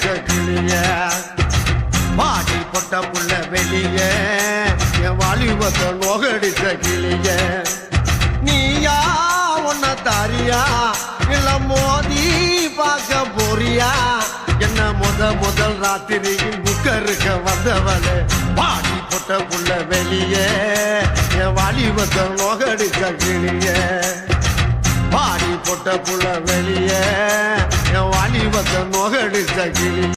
நோகடிச்ச கிளிய பாடி பொட்ட புள்ள வெளிய என் வாலிபத்தை நோகடிச்ச கிளிய நீயா உன்ன தாரியா இல்ல மோதி பார்க்க போறியா என்ன முதல் ராத்திரியில் புக்கருக்க வந்தவளே பாடி பொட்ட புள்ள வெளிய என் வாலிபத்தை நோகடிச்ச கிளிய பாடி பொட்ட புள்ள வெளிய என் வாலிபத்தை நோகடிச்ச கிளி